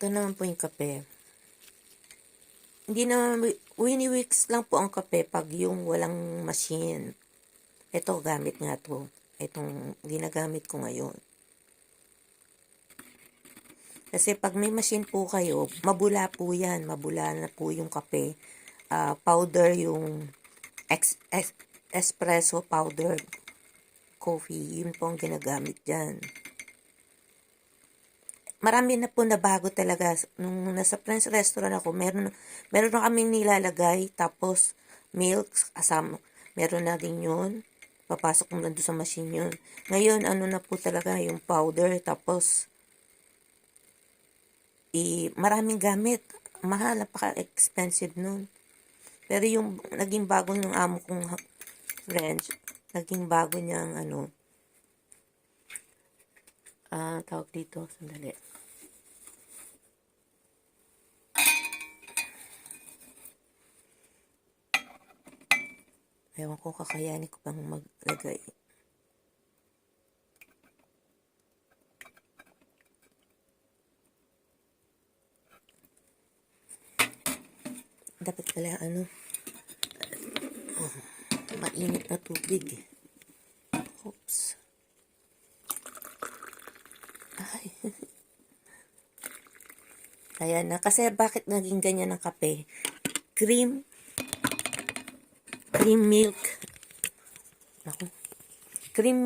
Ito naman po yung kape. Hindi na, wini-wix lang po ang kape pag yung walang machine. Ito, gamit nga to. Itong ginagamit ko ngayon. Kasi pag may machine po kayo, mabula po yan. Mabula na po yung kape. Powder yung espresso powder coffee. Yun po ang ginagamit dyan. Marami na po na bago talaga. Nung nasa French restaurant ako, meron na kaming nilalagay. Tapos, milk, asam, meron na din yun. Papasok mo na doon sa machine yun. Ngayon, ano na po talaga yung powder. Tapos, maraming gamit. Mahal, napaka-expensive nun. Pero yung naging bago ng amo kong French, naging bago niyang tawag dito, sandali. Ewan ko, kakayanin ko pang maglagay. Dapat pala mainit na tubig. Oops. Ay. Ayan na. Kasi bakit naging ganyan ang kape? Cream milk. Naku. Cream